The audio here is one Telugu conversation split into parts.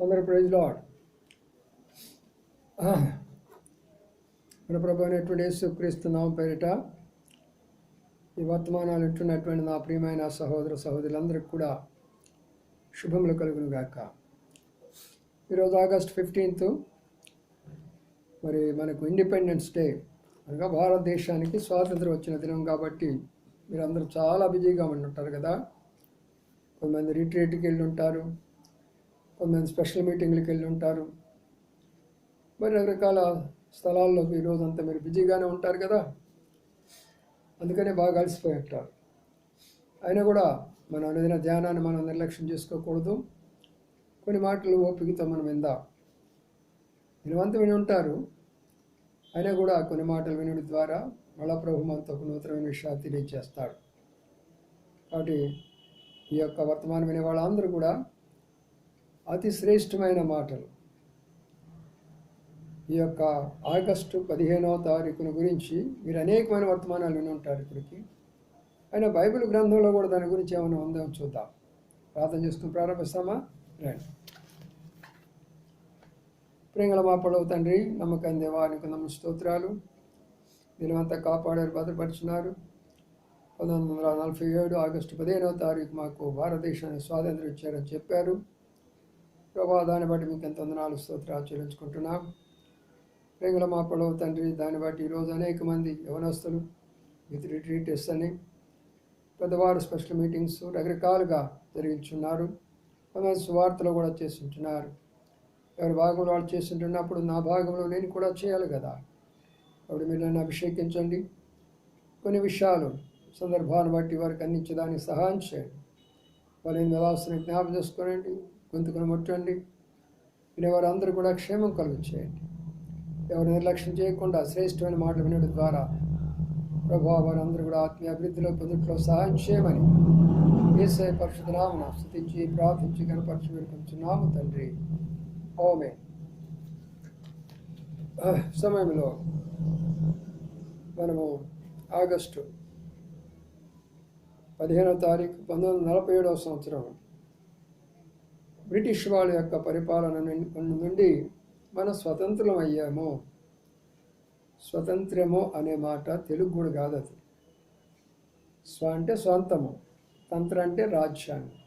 అందరూ ప్రైజ్ లార్డ్. మన ప్రభు అయినటువంటి యేసుక్రీస్తు నామం పేరిట ఈ వర్తమానాలు వింటున్నటువంటి నా ప్రియమైన సహోదర సహోదరులందరికీ కూడా శుభములు కలుగును గాక. ఈరోజు ఆగస్ట్ 15th, మరి మనకు ఇండిపెండెన్స్ డే అనగా భారతదేశానికి స్వాతంత్రం వచ్చిన దినం కాబట్టి మీరందరూ చాలా బిజీగా ఉంటారు కదా. కొంతమంది రిట్రీట్కి వెళ్ళి ఉంటారు, కొంతమంది స్పెషల్ మీటింగ్లకు వెళ్ళి ఉంటారు, మరి రకరకాల స్థలాల్లో ఈరోజంతా మీరు బిజీగానే ఉంటారు కదా. అందుకనే బాగా అలసిపోయి ఉంటారు. అయినా కూడా మన అనుదిన ధ్యానాన్ని మనం నిర్లక్ష్యం చేసుకోకూడదు. కొన్ని మాటలు ఓపికతో మనం విందాం. వినవంత విని ఉంటారు, అయినా కూడా కొన్ని మాటలు వినడం ద్వారా మళ్ళా ప్రభు మనతో నూతనమైన విషయాలు తెలియజేస్తాడు. కాబట్టి ఈ యొక్క వర్తమానం వినే వాళ్ళందరూ కూడా అతి శ్రేష్టమైన మాటలు ఈ యొక్క ఆగస్టు 15వ తారీఖున గురించి మీరు అనేకమైన వర్తమానాలు విని ఉంటారు ఇప్పటికి. అయినా బైబిల్ గ్రంథంలో కూడా దాని గురించి ఏమైనా ఉందో చూద్దాం. ప్రార్థన చేసుకుని ప్రారంభిస్తామా? రండి. ప్రేంగళ మా పొడవు తండ్రి, నమ్మకం దేవానికి నమ్మ స్తోత్రాలు. దీనివంతా కాపాడారు, భద్రపరుచున్నారు. 1947 ఆగస్టు 15వ తారీఖు మాకు భారతదేశానికి స్వాతంత్రం ఇచ్చారని చెప్పారు. ప్రభా, దాన్ని బట్టి మీకు ఎంత వందనాలు స్తోత్రాలు చెల్లించుకుంటున్నాం. ప్రేంగళ మా పొడవు తండ్రి, దాన్ని బట్టి ఈరోజు అనేక మంది యవనస్తులు విత్ రిట్రీటర్స్ అని పెద్దవారు స్పెషల్ మీటింగ్స్ రకరకాలుగా జరిగించున్నారు. కొంతమంది సువార్తలు కూడా చేస్తుంటున్నారు. ఎవరి భాగంలో వాళ్ళు చేస్తుంటున్నప్పుడు నా భాగంలో నేను కూడా చేయాలి కదా. అప్పుడు మీరు నన్ను అభిషేకించండి. కొన్ని విషయాలు సందర్భాన్ని బట్టి వారికి అందించడానికి సహాయం చేయండి. వారి వ్యవస్థను జ్ఞాపకం చేసుకోనండి, గొంతుకును ముట్టండి. వినేవారు అందరూ కూడా క్షేమం కలుగు చేయండి. ఎవరు నిర్లక్ష్యం చేయకుండా శ్రేష్టమైన మాటలు వినడం ద్వారా ప్రభావ వారందరూ కూడా ఆత్మీయ అభివృద్ధిలో పొందుట్లో సహాయం చేయమని యేసయ్య పరిశుద్ధ నామమున స్తుతించి ప్రార్థించి కనపరిచి వేడుకుంటున్నాము తండ్రి. ఆమేన్. సమయంలో మనము ఆగస్టు 15వ తారీఖు 1947వ సంవత్సరం బ్రిటిష్ వాళ్ళ యొక్క పరిపాలన నుండి మనం స్వతంత్రం అయ్యాము. స్వతంత్రము అనే మాట తెలుగు కూడా కాదు. అది అంటే స్వంతము, తంత్ర అంటే రాజ్యాంగం.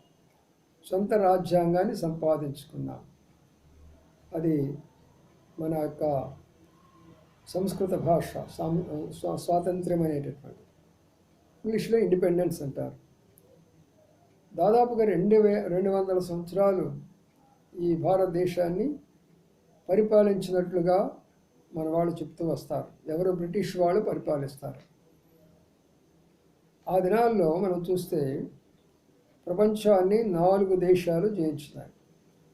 సొంత రాజ్యాంగాన్ని సంపాదించుకున్నాం. అది మన యొక్క సంస్కృత భాష స్వాతంత్ర్యం అనేటటువంటి, ఇంగ్లీష్లో ఇండిపెండెన్స్ అంటారు. దాదాపుగా 200 సంవత్సరాలు ఈ భారతదేశాన్ని పరిపాలించినట్లుగా మన వాళ్ళు చెప్తూ వస్తారు. ఎవరు? బ్రిటిష్ వాళ్ళు పరిపాలిస్తారు. ఆ దినాల్లో మనం చూస్తే ప్రపంచాన్ని 4 దేశాలు జయించినాయి.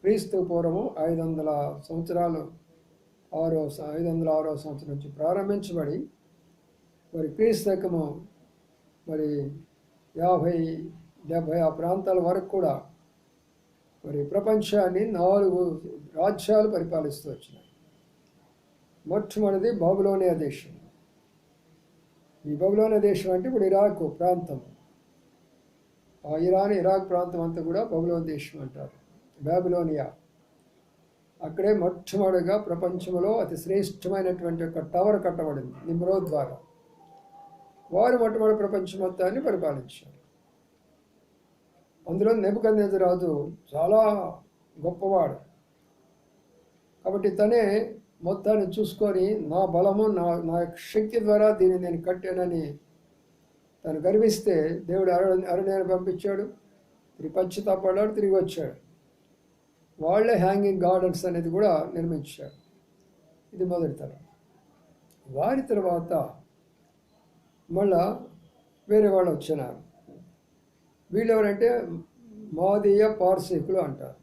క్రీస్తు పూర్వము 506వ సంవత్సరం నుంచి ప్రారంభించబడి మరి క్రీస్తకము మరి 50-70 ఆ ప్రాంతాల వరకు కూడా మరి ప్రపంచాన్ని 4 రాజ్యాలు పరిపాలిస్తూ వచ్చినాయి. మొట్టమొదటిది బబులోనియా దేశం. ఈ బబులోనియా దేశం అంటే ఇప్పుడు ఇరాక్ ప్రాంతం, ఆ ఇరాక్ ప్రాంతం అంతా కూడా బబులోని దేశం అంటారు, బాబిలోనియా. అక్కడే మొట్టమొదటిగా ప్రపంచంలో అతి శ్రేష్టమైనటువంటి ఒక టవర్ కట్టబడింది నిమ్రోద్ ద్వారా. వారు మొట్టమొదటి ప్రపంచం మొత్తాన్ని పరిపాలించారు. అందులో నెబుకద్నెజరు రాజు చాలా గొప్పవాడు కాబట్టి తనే మొత్తాన్ని చూసుకొని నా బలము నా శక్తి ద్వారా దీన్ని నేను కట్టానని తను గర్విస్తే దేవుడు అరణ్యాన్ని పంపించాడు. తిరిగి పశ్చాత్తాపడ్డాడు, తిరిగి వచ్చాడు. వాళ్ళే హ్యాంగింగ్ గార్డెన్స్ అనేది కూడా నిర్మించారు. ఇది మొదటి తరం. వారి తర్వాత మళ్ళా వేరే వాళ్ళు వచ్చినారు. వీళ్ళు ఎవరంటే మాదీయ పార్సీకులు అంటారు.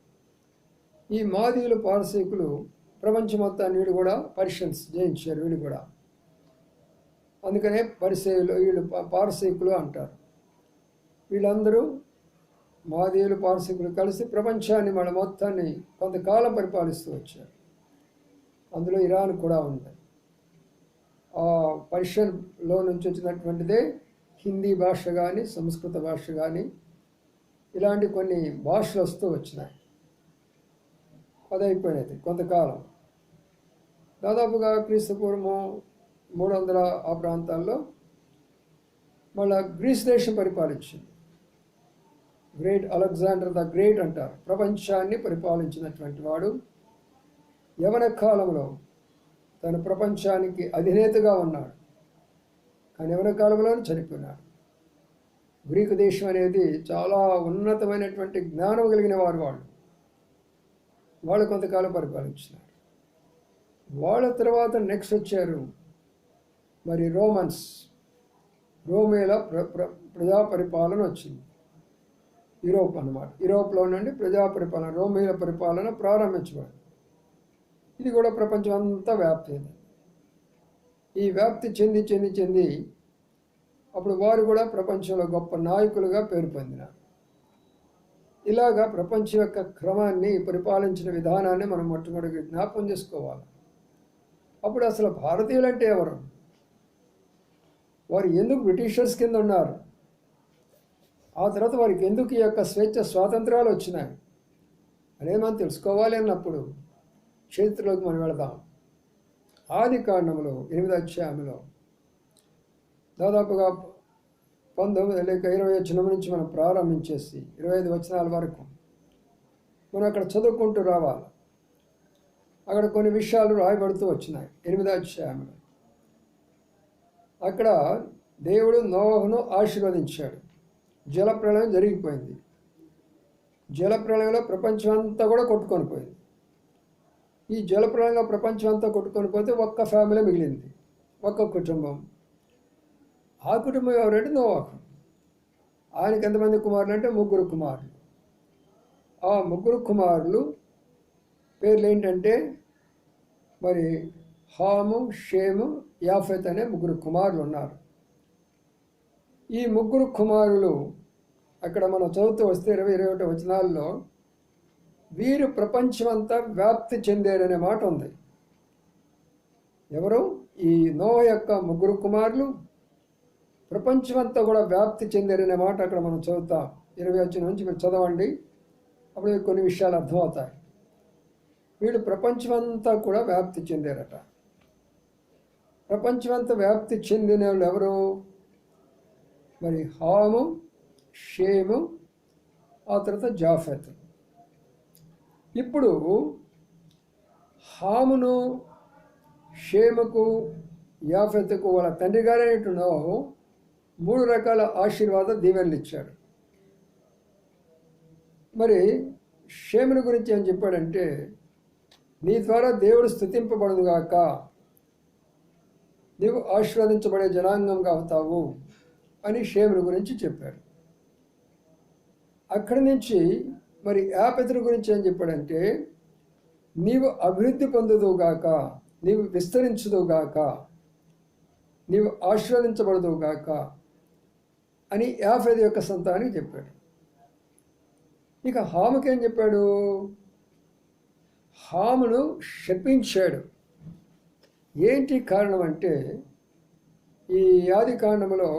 ఈ మాదీయులు పార్సీకులు ప్రపంచం మొత్తాన్ని వీళ్ళు కూడా పర్షియన్స్ జయించారు. వీళ్ళు కూడా అందుకనే వీళ్ళు పార్సీకులు అంటారు. వీళ్ళందరూ మాదీయులు పార్సీకులు కలిసి ప్రపంచాన్ని మన మొత్తాన్ని కొంతకాలం పరిపాలిస్తూ వచ్చారు. అందులో ఇరాన్ కూడా ఉంది. ఆ పర్షియన్లో నుంచి వచ్చినటువంటిదే హిందీ భాష కానీ సంస్కృత భాష కానీ ఇలాంటి కొన్ని భాషలు వస్తూ వచ్చినాయి. అది అయిపోయినది కొంతకాలం. దాదాపుగా క్రీస్తు పూర్వము 300 ఆ ప్రాంతాల్లో మళ్ళా గ్రీస్ దేశం పరిపాలించింది. గ్రేట్ అలెగ్జాండర్ ద గ్రేట్ అంటారు. ప్రపంచాన్ని పరిపాలించినటువంటి వాడు యవన కాలంలో తన ప్రపంచానికి అధినేతగా ఉన్నాడు. కానీ యవన కాలంలోనే చనిపోయినాడు. గ్రీకు దేశం అనేది చాలా ఉన్నతమైనటువంటి జ్ఞానం కలిగిన వాళ్ళు కొంతకాలం పరిపాలించినారు. వాళ్ళ తర్వాత నెక్స్ట్ వచ్చారు మరి రోమన్స్. రోమేల ప్రజా పరిపాలన వచ్చింది. యూరోప్ అన్నమాట. యూరోప్లో నుండి ప్రజా పరిపాలన, రోమేల పరిపాలన ప్రారంభించబడింది. ఇది కూడా ప్రపంచం అంతా వ్యాప్తి అయింది. ఈ వ్యాప్తి చెంది అప్పుడు వారు కూడా ప్రపంచంలో గొప్ప నాయకులుగా పేరు పొందినారు. ఇలాగా ప్రపంచం యొక్క క్రమాన్ని, పరిపాలించిన విధానాన్ని మనం మొట్టమొదటి జ్ఞాపకం చేసుకోవాలి. అప్పుడు అసలు భారతీయులు అంటే ఎవరు? వారు ఎందుకు బ్రిటిషర్స్ కింద ఉన్నారు? ఆ తర్వాత వారికి ఎందుకు ఈ యొక్క స్వాతంత్రాలు వచ్చినాయి అనేది మనం తెలుసుకోవాలి అన్నప్పుడు చరిత్రలోకి మనం వెళదాం. ఆది కాండంలో 8వ అధ్యాయంలో దాదాపుగా 19 లేక 20 వచనం నుంచి మనం ప్రారంభించేసి 25 వచనాల వరకు మనం అక్కడ చదువుకుంటూ రావాలి. అక్కడ కొన్ని విషయాలు రాయబడుతూ వచ్చినాయి. 8వ అధ్యాయంలో అక్కడ దేవుడు నోవహును ఆశీర్వదించాడు. జలప్రళయం జరిగిపోయింది. జలప్రళయంలో ప్రపంచం అంతా కూడా కొట్టుకొని పోయింది. ఈ జలప్రళయంలో ప్రపంచం అంతా కొట్టుకొని పోతే ఒక్క ఫ్యామిలీ మిగిలింది, ఒక్క కుటుంబం. ఆ కుటుంబం ఎవరంటే నోవాహు. ఆయనకి ఎంతమంది కుమారులు అంటే 3 కుమారులు. ఆ 3 కుమారులు పేర్లు ఏంటంటే మరి హాము, షేము, యాఫెత్ అనే 3 కుమారులు ఉన్నారు. ఈ 3 కుమారులు అక్కడ మనం చదువుతూ వస్తే 20-21 వచనాల్లో వీరు ప్రపంచమంతా వ్యాప్తి చెందారనే మాట ఉంది. ఎవరు? ఈ నోవా యొక్క 3 కుమారులు ప్రపంచమంతా కూడా వ్యాప్తి చెందారనే మాట అక్కడ మనం చదువుతాం. 20 వచనం నుంచి మీరు చదవండి, అప్పుడు కొన్ని విషయాలు అర్థమవుతాయి. వీళ్ళు ప్రపంచమంతా కూడా వ్యాప్తి చెందారట. ప్రపంచమంతా వ్యాప్తి చెందిన వాళ్ళు ఎవరు? మరి హాము, షేము, ఆ తర్వాత జాఫెత్. ఇప్పుడు హామును, షేముకు, యాఫెత్కు వాళ్ళ తండ్రి గారైనట్టు నోవహు 3 రకాల ఆశీర్వాద దీవెనలు ఇచ్చాడు. మరి షేముని గురించి ఏం చెప్పాడంటే, నీ ద్వారా దేవుడు స్తుతింపబడుగాక, నీవు ఆశీర్వదించబడే జనాంగంగా అవుతావు అని షేముని గురించి చెప్పాడు. అక్కడి నుంచి మరి యాపెతుని గురించి ఏం చెప్పాడంటే, నీవు అభివృద్ధి పొందుదువుగాక, నీవు విస్తరించుదువుగాక, నీవు ఆశీర్వదించబడదువుగాక అని యాఫెతు యొక్క సంతానికి చెప్పాడు. ఇక హాముకి ఏం చెప్పాడు? హామును శపించాడు. ఏంటి కారణం అంటే, ఈ ఆది కాండంలో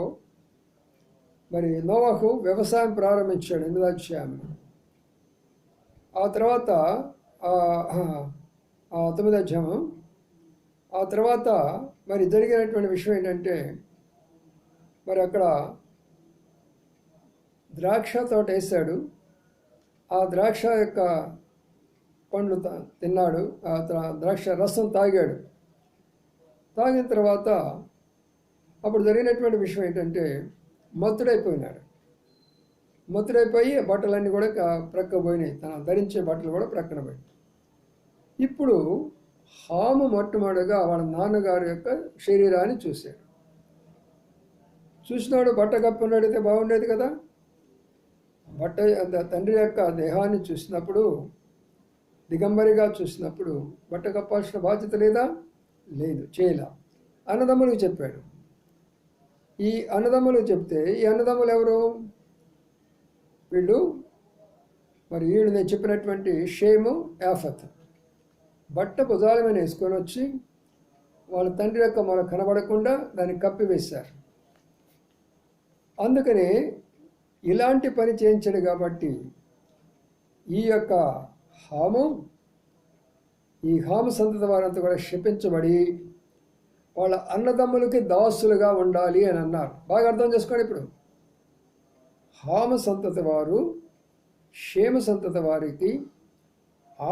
మరి నోవహు వ్యవసాయం ప్రారంభించాడు 8వ అధ్యాయంలో. ఆ తర్వాత 9వ అధ్యాయం. ఆ తర్వాత మరి జరిగినటువంటి విషయం ఏంటంటే, మరి అక్కడ ద్రాక్ష తోట వేశాడు. ఆ ద్రాక్ష యొక్క పండ్లు తిన్నాడు, ఆ ద్రాక్ష రసం తాగాడు. తాగిన తర్వాత అప్పుడు జరిగినటువంటి విషయం ఏంటంటే, మత్తుడైపోయినాడు. మత్తుడైపోయి బట్టలన్నీ కూడా ప్రక్క పోయినాయి, తన ధరించే బట్టలు కూడా ప్రక్కన పోయి. ఇప్పుడు హాము మొట్టమొదటిగా వాళ్ళ నాన్నగారి యొక్క శరీరాన్ని చూశాడు. చూసినాడు, బట్ట కప్పున్నట్టయితే బాగుండేది కదా. బట్ట తండ్రి యొక్క దేహాన్ని చూసినప్పుడు, దిగంబరిగా చూసినప్పుడు బట్ట కప్పాల్సిన బాధ్యత లేదా? లేదు, చేయలా. అన్నదమ్ములకు చెప్పాడు. ఈ అన్నదమ్ములు చెప్తే, ఈ అన్నదమ్ములు ఎవరు? వీళ్ళు మరి వీళ్ళు నేను చెప్పినటువంటి షేము, యాఫెత్ బట్ట భుజాల మీద వేసుకొని వచ్చి వాళ్ళ తండ్రి యొక్క మొల కనబడకుండా దాన్ని కప్పివేశారు. అందుకని ఇలాంటి పని చేయించాడు కాబట్టి ఈ యొక్క హాము ఈ హాము సంతతి వారంతా కూడా శపించబడి వాళ్ళ అన్నదమ్ములకి దాసులుగా ఉండాలి అని అన్నారు. బాగా అర్థం చేసుకోండి. ఇప్పుడు హాము సంతతి వారు షేము సంతతి వారికి,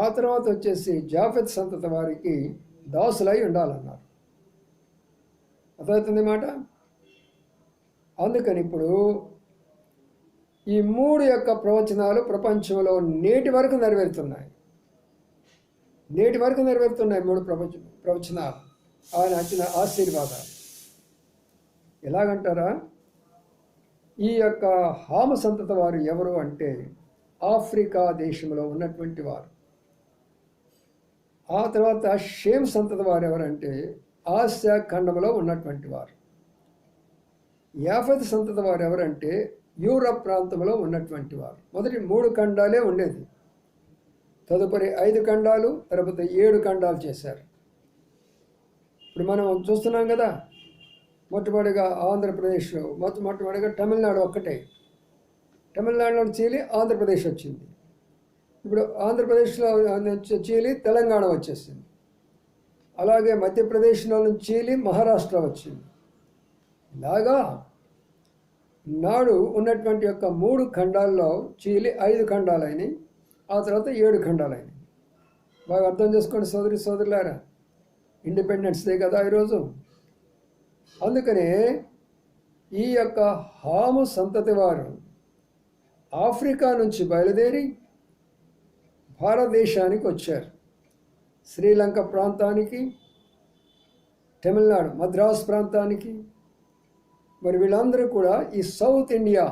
ఆ తర్వాత వచ్చేసి జాఫెత్ సంతతి వారికి దాసులై ఉండాలన్నారు. అర్థమవుతుంది మాట. అందుకని ఇప్పుడు ఈ 3 యొక్క ప్రవచనాలు ప్రపంచంలో నేటి వరకు నెరవేరుతున్నాయి. 3 ప్రవచనాలు, ఆయన వచ్చిన ఆశీర్వాదాలు. ఎలాగంటారా? ఈ యొక్క హాము సంతతి వారు ఎవరు అంటే ఆఫ్రికా దేశంలో ఉన్నటువంటి వారు. ఆ తర్వాత షేమ్ సంతతి వారు ఎవరంటే ఆసియా ఖండంలో ఉన్నటువంటి వారు. యాఫెత్ సంతతి వారు ఎవరంటే యూరప్ ప్రాంతంలో ఉన్నటువంటి వారు. మొదటి 3 ఖండాలే ఉండేది. తదుపరి 5 ఖండాలు, తర్వాత 7 ఖండాలు చేశారు. ఇప్పుడు మనం చూస్తున్నాం కదా, మొట్టమొదటిగా ఆంధ్రప్రదేశ్, మొట్టమొదటిగా తమిళనాడు ఒక్కటే. తమిళనాడులో చీలి ఆంధ్రప్రదేశ్ వచ్చింది. ఇప్పుడు ఆంధ్రప్రదేశ్లో చీలి తెలంగాణ వచ్చేసింది. అలాగే మధ్యప్రదేశ్లో నుంచి చీలి మహారాష్ట్ర వచ్చింది. ఇలాగా నాడు ఉన్నటువంటి యొక్క 3 ఖండాల్లో చీలి 5 ఖండాలైనవి, ఆ తర్వాత 7 ఖండాలైనవి. బాగా అర్థం చేసుకోండి సోదరులారా. ఇండిపెండెన్స్ డే కదా ఈరోజు. అందుకనే ఈ యొక్క హాము సంతతి వారు ఆఫ్రికా నుంచి బయలుదేరి భారతదేశానికి వచ్చారు. శ్రీలంక ప్రాంతానికి, తమిళనాడు మద్రాస్ ప్రాంతానికి, మరి వీళ్ళందరూ కూడా ఈ సౌత్ ఇండియా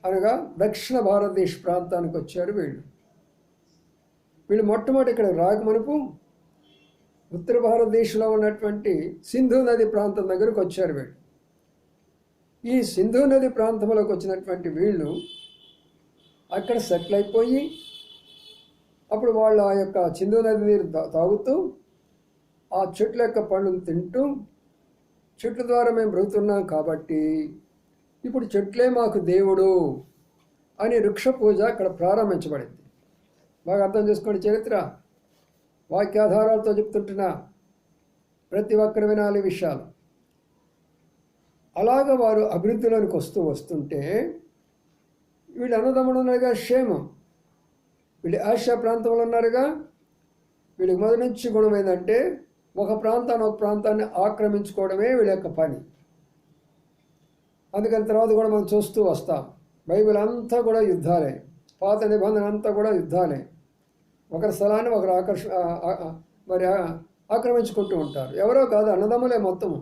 అనగా దక్షిణ భారతదేశ ప్రాంతానికి వచ్చారు. వీళ్ళు మొట్టమొదటి ఇక్కడ రాకమునుపు ఉత్తర భారతదేశంలో ఉన్నటువంటి సింధు నది ప్రాంతం దగ్గరకు వచ్చారు. ఈ సింధు నది ప్రాంతంలోకి వచ్చినటువంటి వీళ్ళు అక్కడ సెటిల్ అయిపోయి, అప్పుడు వాళ్ళు ఆ యొక్క సింధు నది నీరు తాగుతూ, ఆ చెట్ల యొక్క పళ్ళను తింటూ, చెట్ల ద్వారా మేము బ్రతుకుతున్నాం కాబట్టి ఇప్పుడు చెట్లే మాకు దేవుడు అని వృక్ష పూజ అక్కడ ప్రారంభించబడింది. బాగా అర్థం చేసుకోండి. చరిత్ర వాక్యాధారాలతో చెప్తుంటున్నా, ప్రతి ఒక్కరు వినాలి విషయాలు. అలాగ వారు అభివృద్ధిలోనికి వస్తుంటే వీళ్ళు అన్నదమ్ముడు ఉన్నారుగా షేము, వీళ్ళు ఆసియా ప్రాంతంలో ఉన్నారుగా. వీళ్ళకి మొదటి నుంచి గుణం ఏంటంటే ఒక ప్రాంతాన్ని ఆక్రమించుకోవడమే వీళ్ళ యొక్క పని. అందుకని తర్వాత కూడా మనం చూస్తూ వస్తాం, బైబిల్ అంతా కూడా యుద్ధాలే, పాత నిబంధన అంతా కూడా యుద్ధాలే. ఒకరి స్థలాన్ని ఒకరు ఆక్రమించుకుంటూ ఉంటారు. ఎవరో కాదు, అన్నదమ్ములే మొత్తము.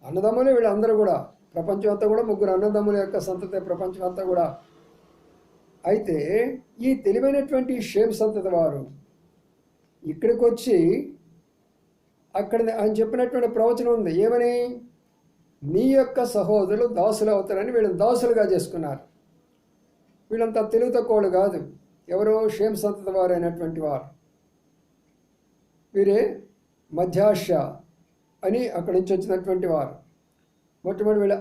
అన్నదమ్ములే వీళ్ళందరూ కూడా. ప్రపంచం అంతా కూడా 3 అన్నదమ్ముల యొక్క సంతతి ప్రపంచం అంతా కూడా. అయితే ఈ తెలివైనటువంటి షేమ్ సంతతి వారు ఇక్కడికి వచ్చి అక్కడ ఆయన చెప్పినటువంటి ప్రవచనం ఉంది. ఏమని? నీ యొక్క సహోదరులు దాసులు అవుతారని వీళ్ళని దాసులుగా చేసుకున్నారు. వీళ్ళంతా తెలివి తక్కువలు కాదు. ఎవరో షేమ్ సంతతి వారు అయినటువంటి వారు. వీరే మధ్యాసియా అని అక్కడి నుంచి వచ్చినటువంటి వారు. మొట్టమొదటి వీళ్ళ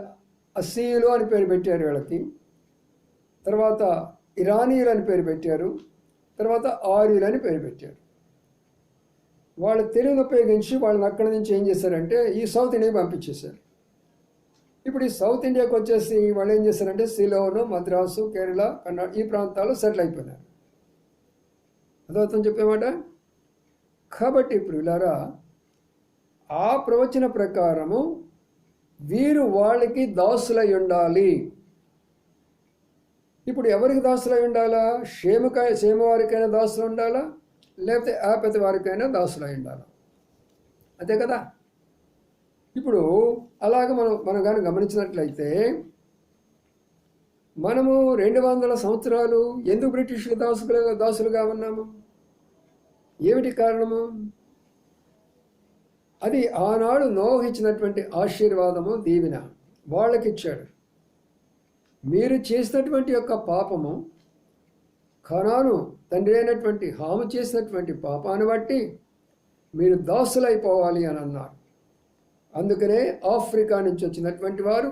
అస్సీలు అని పేరు పెట్టారు వీళ్ళకి, తర్వాత ఇరానీయులు అని పేరు పెట్టారు, తర్వాత ఆర్యులు అని పేరు పెట్టారు. వాళ్ళ తెలుగును ఉపయోగించి వాళ్ళని అక్కడి నుంచి ఏం చేశారంటే ఈ సౌత్ ఇండియాకి పంపించేశారు. ఇప్పుడు ఈ సౌత్ ఇండియాకి వచ్చేసి వాళ్ళు ఏం చేశారంటే సిలోను, మద్రాసు, కేరళ, కర్ణాటక ఈ ప్రాంతాల్లో సెటిల్ అయిపోయినారు. అదవుతుంది చెప్పేమాట. కాబట్టి ఇప్పుడు ఇలారా ఆ ప్రవచన ప్రకారము వీరు వాళ్ళకి దాసులై ఉండాలి. ఇప్పుడు ఎవరికి దాసులై ఉండాలా? షేము వారికైనా దాసులు ఉండాలా, లేకపోతే యాపెత్ వారికైనా దాసులై ఉండాలా? అంతే కదా. ఇప్పుడు అలాగ మనం కానీ గమనించినట్లయితే మనము 200 సంవత్సరాలు ఎందుకు బ్రిటిష్లు దాసులుగా ఉన్నాము? ఏమిటి కారణము? అది ఆనాడు నోహు ఇచ్చినటువంటి ఆశీర్వాదము, దీవెన వాళ్ళకిచ్చాడు. మీరు చేసినటువంటి యొక్క పాపము, కనాను తండ్రి అయినటువంటి హాము చేసినటువంటి పాపాన్ని బట్టి మీరు దాసులైపోవాలి అని అన్నారు. అందుకనే ఆఫ్రికా నుంచి వచ్చినటువంటి వారు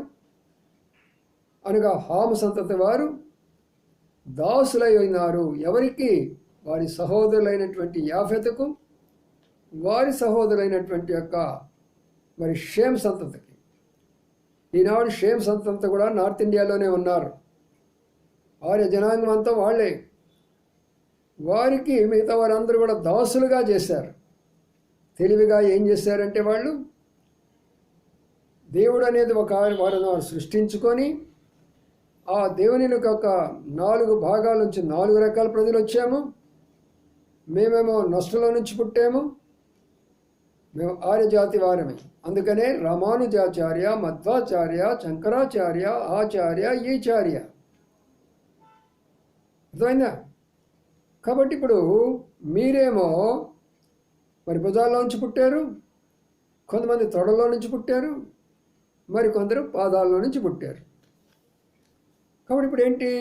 అనగా హాము సంతతి వారు దాసులై ఉన్నారు. ఎవరికి? వారి సహోదరులైనటువంటి యాఫెతుకు, వారి సహోదరులైనటువంటి యొక్క మరి షేమ్ సంతతికి. ఈనాడు షేమ్ సంతతి కూడా నార్త్ ఇండియాలోనే ఉన్నారు. ఆర్య జనాంగం అంతా వాళ్ళే. వారికి మిగతా వారందరూ కూడా దాసులుగా చేశారు. తెలివిగా ఏం చేశారంటే వాళ్ళు దేవుడు అనేది ఒక వారిని సృష్టించుకొని ఆ దేవుని ఒక 4 భాగాల నుంచి 4 రకాల ప్రజలు వచ్చాము. మేమేమో నష్టంలో నుంచి పుట్టాము. మేము ఆర్యజాతి వారమే. అందుకనే రామానుజాచార్య, మధ్వాచార్య, శంకరాచార్య, ఆచార్య, ఈచార్య. అర్థమైందా? కాబట్టి ఇప్పుడు మీరేమో మరి భుజాల్లో నుంచి పుట్టారు, కొంతమంది తొడలో నుంచి పుట్టారు, మరి కొందరు పాదాల్లో నుంచి పుట్టారు. కాబట్టి ఇప్పుడు ఏంటి?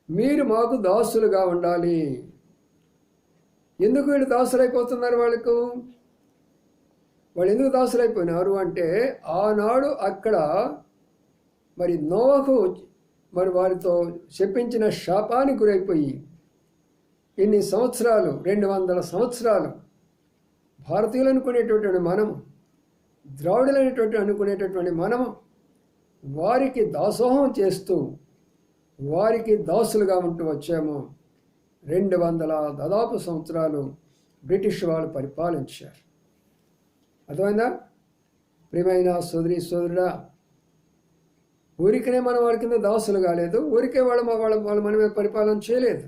మీరు మాకు దాసులుగా ఉండాలి. ఎందుకు వీళ్ళు దాసులైపోతున్నారు? వాళ్ళు ఎందుకు దాసులైపోయినారు అంటే ఆనాడు అక్కడ మరి నోవహు మరి వారితో చెప్పించిన శాపానికి గురైపోయి ఇన్ని సంవత్సరాలు 200 సంవత్సరాలు భారతీయులు అనుకునేటటువంటి మనము, ద్రావిడులైనటువంటి అనుకునేటటువంటి మనము వారికి దాసోహం చేస్తూ వారికి దాసులుగా ఉంటూ వచ్చాము. 200 దాదాపు సంవత్సరాలు బ్రిటిష్ వాళ్ళు పరిపాలించారు. అర్థమైందా? ప్రియమైన సోదరుడా, ఊరికనే మనం వారి కింద దాసులు కాలేదు, ఊరికే వాళ్ళు మన మీద పరిపాలన చేయలేదు.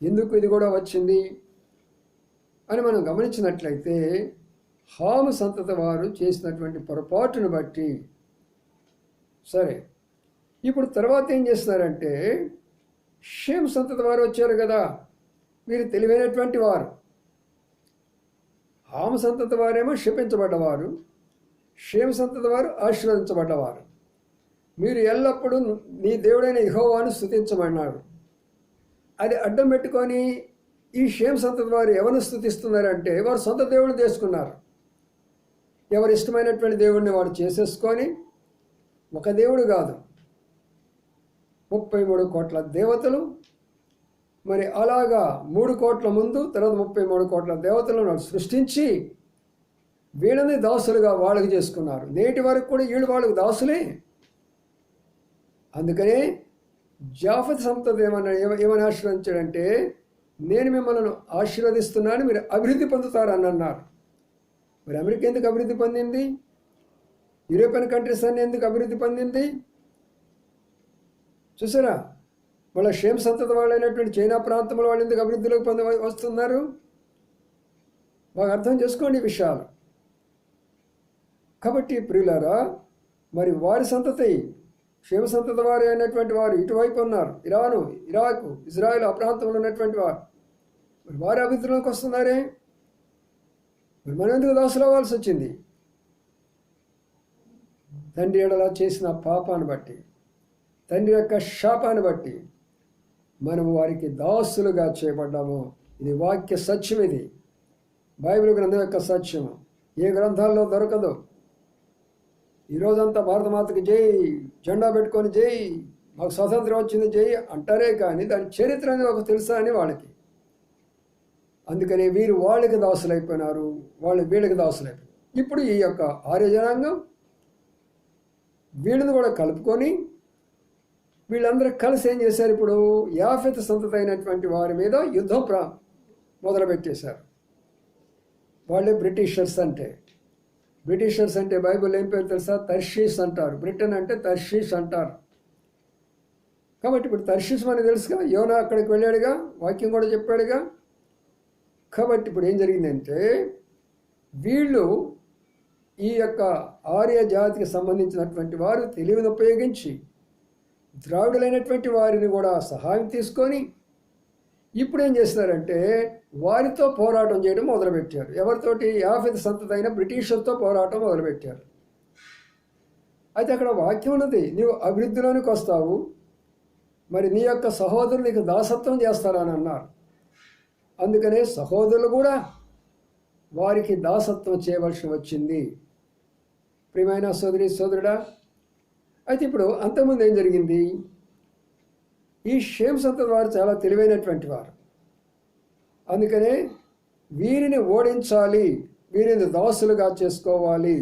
ఎందుకు ఇది కూడా వచ్చింది అని మనం గమనించినట్లయితే హాము సంతతి వారు చేసినటువంటి పొరపాటును బట్టి. సరే, ఇప్పుడు తర్వాత ఏం చేస్తున్నారంటే షేమ్ సంతతి వారు వచ్చారు కదా, వీరు తెలివైనటువంటి వారు. హాము సంతతి వారేమో శపించబడ్డవారు, షేమ్ సంతతి వారు ఆశీర్వదించబడ్డవారు. మీరు ఎల్లప్పుడూ నీ దేవుడైన యెహోవాను స్తుతించమన్నాడు. అది అడ్డం పెట్టుకొని ఈ షేమ్ సంతతి వారు ఎవరిని స్తుతిస్తున్నారంటే వారు సొంత దేవుడిని చేసుకున్నారు. ఎవరు ఇష్టమైనటువంటి దేవుడిని వారు చేసేసుకొని ఒక దేవుడు కాదు 33 కోట్ల దేవతలు, మరి అలాగా 3 కోట్ల ముందు తర్వాత 33 కోట్ల దేవతలను సృష్టించి వీళ్ళని దాసులుగా వాళ్ళకి చేసుకున్నారు. నేటి వరకు కూడా వీళ్ళు వాళ్ళకు దాసులే. అందుకనే జాఫత్ సంతతి ఏమని ఆశీర్వదించాడంటే నేను మిమ్మల్ని ఆశీర్వదిస్తున్నాను, మీరు అభివృద్ధి పొందుతారు అని అన్నారు. మరి అమెరికా ఎందుకు అభివృద్ధి పొందింది? యూరోపియన్ కంట్రీస్ అన్ని ఎందుకు అభివృద్ధి పొందింది? చూసారా? వాళ్ళ షేమ్ సంతతి వాళ్ళైనటువంటి చైనా ప్రాంతంలో వాళ్ళు ఎందుకు అభివృద్ధిలోకి వస్తున్నారు? బాగా అర్థం చేసుకోండి ఈ విషయాలు. కాబట్టి ప్రియులారా, మరి వారి సంతతి షేమ్ సంతతి వారు అయినటువంటి వారు ఇటువైపు ఉన్నారు. ఇరాకు, ఇజ్రాయెల్ ఆ ప్రాంతంలో ఉన్నటువంటి వారు మరి వారి అభివృద్ధిలోకి వస్తున్నారే. మరి మనం ఎందుకు దాసులు అవ్వాల్సి వచ్చింది? తండ్రి ఎడలా చేసిన పాపాన్ని బట్టి, తండ్రి యొక్క శాపాన్ని బట్టి మనము వారికి దాసులుగా చేయబడ్డాము. ఇది వాక్య సత్యం. ఇది బైబిల్ గ్రంథం యొక్క సత్యము. ఏ గ్రంథాల్లో దొరకదు. ఈరోజంతా భారతమాతకి జై, జెండా పెట్టుకొని జై, మాకు స్వాతంత్రం వచ్చింది జై అంటారే కానీ దాని చరిత్ర అనేది ఒక తెలుసా అని వాళ్ళకి. అందుకని వీరు వాళ్ళకి దాసులైపోయినారు, వాళ్ళు వీళ్ళకి దాసులైపోయినారు. ఇప్పుడు ఈ యొక్క ఆర్య జనాంగం వీళ్ళని కూడా కలుపుకొని వీళ్ళందరూ కలిసి ఏం చేశారు? ఇప్పుడు యాఫెతు సంతతి అయినటువంటి వారి మీద యుద్ధం మొదలుపెట్టేశారు. వాళ్ళే బ్రిటిషర్స్ అంటే బైబిల్ ఏం పేరు తెలుసా? తర్షీస్ అంటారు. బ్రిటన్ అంటే తర్షీస్ అంటారు. కాబట్టి ఇప్పుడు తర్షీస్ మనకు తెలుసుగా, యోనా అక్కడికి వెళ్ళాడుగా, వాక్యం కూడా చెప్పాడుగా. కాబట్టి ఇప్పుడు ఏం జరిగిందంటే వీళ్ళు ఈ యొక్క ఆర్య జాతికి సంబంధించినటువంటి వారు తెలివిని ఉపయోగించి ద్రావిడులైనటువంటి వారిని కూడా సహాయం తీసుకొని ఇప్పుడు ఏం చేస్తున్నారంటే వారితో పోరాటం చేయడం మొదలుపెట్టారు. ఎవరితోటి? యాఫెతు సంతతి అయిన బ్రిటిషర్తో పోరాటం మొదలుపెట్టారు. అయితే అక్కడ వాక్యం ఉన్నది, నీవు అభివృద్ధిలోనికి వస్తావు, మరి నీ యొక్క సహోదరులు నీకు దాసత్వం చేస్తారని అన్నారు. అందుకనే సహోదరులు కూడా వారికి దాసత్వం చేయవలసి వచ్చింది. ప్రియమైన సోదరుడా, అయితే ఇప్పుడు అంతకుముందు ఏం జరిగింది? ఈ షేమ్ సంతతి వారు చాలా తెలివైనటువంటి వారు. అందుకనే వీరిని ఓడించాలి, వీరిని దాసులుగా చేసుకోవాలి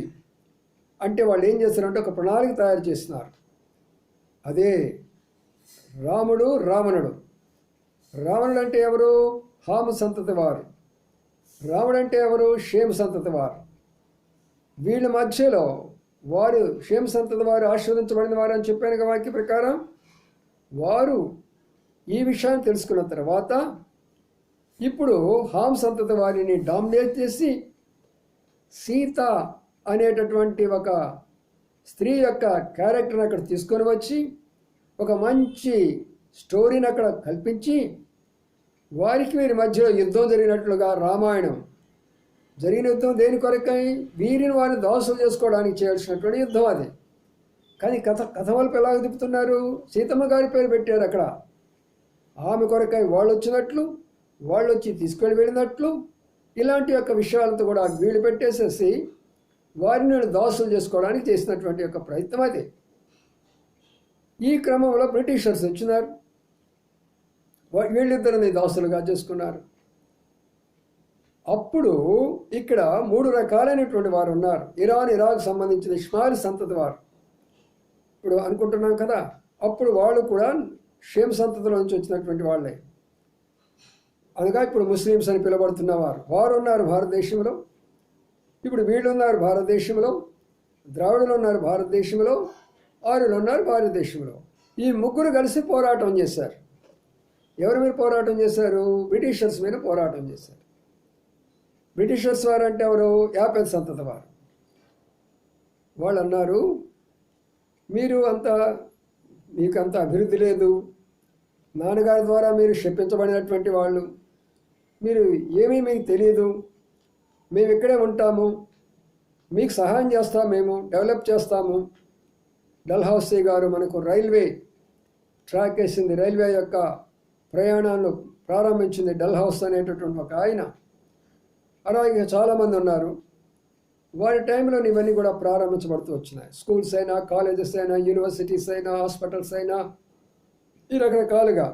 అంటే వాళ్ళు ఏం చేస్తారంటే ఒక ప్రణాళిక తయారు చేస్తున్నారు. అదే రావణుడు. రావణుడు అంటే ఎవరు? హాము సంతతి వారు. రాముడు అంటే ఎవరు? షేమ్ సంతతి వారు. వీళ్ళ మధ్యలో వారు షేమ్ సంతతి వారు ఆశీర్వదించబడిన వారు అని చెప్పాను వాక్య ప్రకారం. వారు ఈ విషయాన్ని తెలుసుకున్న తర్వాత ఇప్పుడు హామ్ సంతతి వారిని డామినేట్ చేసి సీత అనేటటువంటి ఒక స్త్రీ యొక్క క్యారెక్టర్ని అక్కడ తీసుకొని వచ్చి ఒక మంచి స్టోరీని అక్కడ కల్పించి వారికి వీరి మధ్యలో యుద్ధం జరిగినట్లుగా రామాయణం జరిగిన యుద్ధం దేని కొరకై? వీరిని వారిని దాసులు చేసుకోవడానికి చేయాల్సినటువంటి యుద్ధం అది. కానీ కథ వలపు ఎలాగ తిప్పుతున్నారు? సీతమ్మ గారి పేరు పెట్టారు అక్కడ. ఆమె కొరకై వాళ్ళు వచ్చినట్లు, వాళ్ళు వచ్చి వెళ్ళినట్లు ఇలాంటి యొక్క విషయాలతో కూడా వీళ్ళు పెట్టేసేసి వారిని దాసులు చేసుకోవడానికి చేసినటువంటి యొక్క ప్రయత్నం అది. ఈ క్రమంలో బ్రిటిషర్స్ వచ్చినారు, వీళ్ళిద్దరిని దాసులుగా చేసుకున్నారు. అప్పుడు ఇక్కడ 3 రకాలైనటువంటి వారు ఉన్నారు. ఇరాక్ సంబంధించిన ఇష్మాయిల్ సంతతి వారు ఇప్పుడు అనుకుంటున్నాం కదా. అప్పుడు వాళ్ళు కూడా షేమ్ సంతతిలో నుంచి వచ్చినటువంటి వాళ్ళే. అనగా ఇప్పుడు ముస్లిమ్స్ అని పిలువబడుతున్న వారు ఉన్నారు భారతదేశంలో. ఇప్పుడు వీళ్ళు ఉన్నారు భారతదేశంలో, ద్రావిడులు ఉన్నారు భారతదేశంలో, ఆర్యులు ఉన్నారు భారతదేశంలో. ఈ ముగ్గురు కలిసి పోరాటం చేశారు. ఎవరి మీద పోరాటం చేశారు? బ్రిటిషర్స్ మీద పోరాటం చేశారు. బ్రిటిషర్స్ వారు అంటే ఎవరు? యాపెత్ సంతతి వారు. వాళ్ళు అన్నారు, మీకంత అభివృద్ధి లేదు, నాన్నగారి ద్వారా మీరు శపించబడినటువంటి వాళ్ళు, మీకు తెలియదు, మేము ఇక్కడే ఉంటాము, మీకు సహాయం చేస్తాం, మేము డెవలప్ చేస్తాము. డల్హౌసీ గారు మనకు రైల్వే ట్రాక్ వేసింది, రైల్వే యొక్క ప్రయాణాలను ప్రారంభించింది డల్హౌస్ అనేటటువంటి ఒక ఆయన. అలాగే చాలామంది ఉన్నారు. వారి టైంలో ఇవన్నీ కూడా ప్రారంభించబడుతూ వచ్చినాయి. స్కూల్స్ అయినా, కాలేజెస్ అయినా, యూనివర్సిటీస్ అయినా, హాస్పిటల్స్ అయినా, ఈ రకరకాలుగా.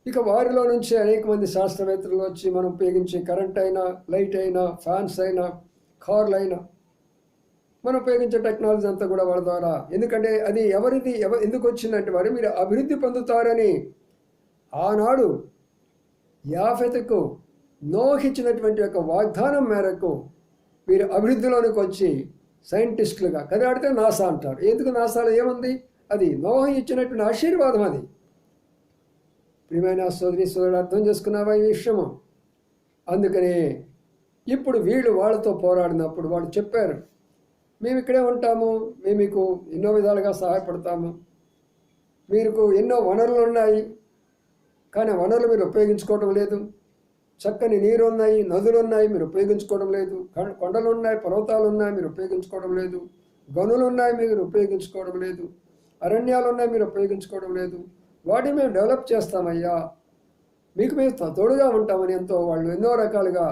ఇక వారిలో నుంచి అనేక మంది శాస్త్రవేత్తలు వచ్చి మనం ఉపయోగించే కరెంట్ అయినా, లైట్ అయినా, ఫ్యాన్స్ అయినా, కార్లు అయినా, మనం ఉపయోగించే టెక్నాలజీ అంతా కూడా వాళ్ళ ద్వారా. ఎందుకంటే అది ఎందుకు వచ్చిందంటే మీరు అభివృద్ధి పొందుతారని ఆనాడు యాఫెతుకు నోహ్ ఇచ్చినటువంటి యొక్క వాగ్దానం మేరకు వీరు అభివృద్ధిలోనికి వచ్చి సైంటిస్టులుగా కదాడితే నాసా అంటారు. ఎందుకు నాసాలో ఏముంది? అది నోహ్ ఇచ్చినటువంటి ఆశీర్వాదం. అది ప్రియమైన సోదరుడు అర్థం చేసుకున్నావా ఈ విషయము? అందుకనే ఇప్పుడు వీళ్ళు వాళ్ళతో పోరాడినప్పుడు వాళ్ళు చెప్పారు, మేము ఇక్కడే ఉంటాము, మేము మీకు ఎన్నో విధాలుగా సహాయపడతాము, మీకు ఎన్నో వనరులు ఉన్నాయి, కానీ వనరులు మీరు ఉపయోగించుకోవడం లేదు. చక్కని నీరు ఉన్నాయి, నదులు ఉన్నాయి, మీరు ఉపయోగించుకోవడం లేదు. కొండలు ఉన్నాయి, పర్వతాలు ఉన్నాయి, మీరు ఉపయోగించుకోవడం లేదు. గనులు ఉన్నాయి, మీరు ఉపయోగించుకోవడం లేదు. అరణ్యాలు ఉన్నాయి, మీరు ఉపయోగించుకోవడం లేదు. వాటిని మేము డెవలప్ చేస్తామయ్యా, మీకు మేము తోడుగా ఉంటామని వాళ్ళు ఎన్నో రకాలుగా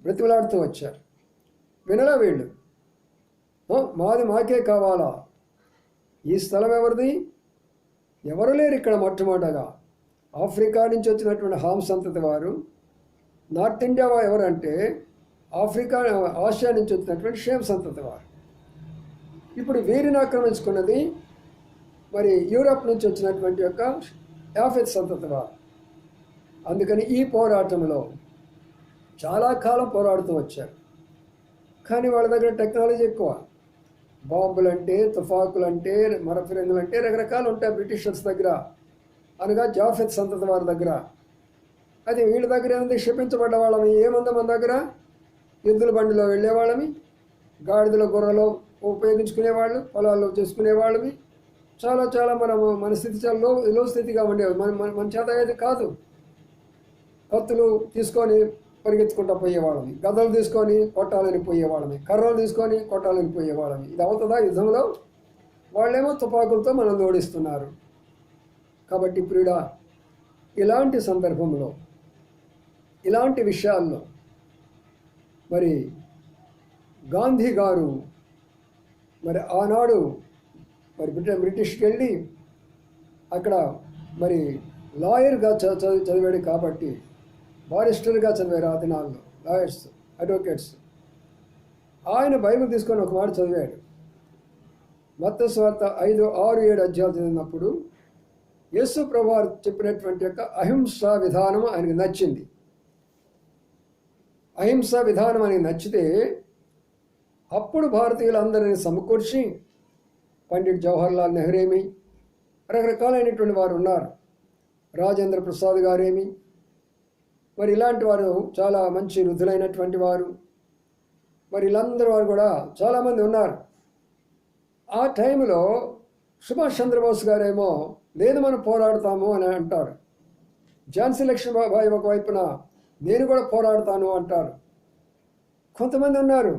బ్రతిమలాడుతూ వచ్చారు. వినలా వీళ్ళు, మాకే కావాలా, ఈ స్థలం ఎవరిది? ఎవరు లేరు ఇక్కడ. మొట్టమొదటగా ఆఫ్రికా నుంచి వచ్చినటువంటి హామ్ సంతతి వారు. నార్త్ ఇండియా ఎవరంటే ఆసియా నుంచి వచ్చినటువంటి షేమ్ సంతతి వారు. ఇప్పుడు వీరిని ఆక్రమించుకున్నది యూరప్ నుంచి వచ్చినటువంటి యొక్క యాఫెత్ సంతతి వారు. అందుకని ఈ పోరాటంలో చాలా కాలం పోరాడుతూ వచ్చారు. కానీ వాళ్ళ దగ్గర టెక్నాలజీ ఎక్కువ. బాంబులంటే, తుపాకులంటే, మరఫిరంగులంటే రకరకాలు ఉంటాయి బ్రిటిషర్స్ దగ్గర, అనగా జాఫెత్ సంతతి వారి దగ్గర. అది వీళ్ళ దగ్గర ఏముంది? క్షిపించబడ్డ వాళ్ళమి. ఏముంది మన దగ్గర? ఎద్దుల బండిలో వెళ్ళేవాళ్ళమి, గాడిదల గుర్రలో ఉపయోగించుకునేవాళ్ళు, పొలాల్లో చేసుకునేవాళ్ళమి. చాలా మన స్థితి చాలా లో స్థితిగా ఉండేవి. మన చేత అయ్యేది కాదు. కత్తులు తీసుకొని పరిగెత్తుకుంటూ పోయేవాళ్ళమి, గదలు తీసుకొని కొట్టాలని పోయేవాళ్ళమి, కర్రలు తీసుకొని కొట్టాలని పోయేవాళ్ళమి. ఇది అవుతుందా యుద్ధంలో? వాళ్ళేమో తుపాకులతో మనల్ని ఓడిస్తున్నారు. కాబట్టి ప్రియుడా, ఇలాంటి సందర్భంలో, ఇలాంటి విషయాల్లో గాంధీ గారు ఆనాడు బ్రిటిష్కి వెళ్ళి అక్కడ మరి లాయర్గా చదివాడు కాబట్టి, బారిస్టర్గా చదివారు ఆ దినాల్లో లాయర్స్, అడ్వకేట్స్. ఆయన బైబిల్ తీసుకొని ఒక మాట చదివాడు. మత్తయి సువార్త 5, 6, 7 అధ్యాయాలు చదివినప్పుడు యేసు ప్రభువారు చెప్పినటువంటి యొక్క అహింసా విధానం ఆయనకు నచ్చింది. అహింసా విధానం ఆయనకు నచ్చితే అప్పుడు భారతీయులందరినీ సమకూర్చి పండిట్ జవహర్లాల్ నెహ్రూమి, రకరకాలైనటువంటి వారు ఉన్నారు, రాజేంద్ర ప్రసాద్ గారేమి, మరి ఇలాంటి వారు చాలా మంచి వృద్ధులైనటువంటి వారు, మరి వీళ్ళందరూ వారు కూడా చాలామంది ఉన్నారు. ఆ టైంలో సుభాష్ చంద్రబోస్ గారేమో లేదు మనం పోరాడతాము అని అంటారు. ఝాన్సీ లక్ష్మీబాయి ఒకవైపున నేను కూడా పోరాడతాను అంటారు. కొంతమంది ఉన్నారు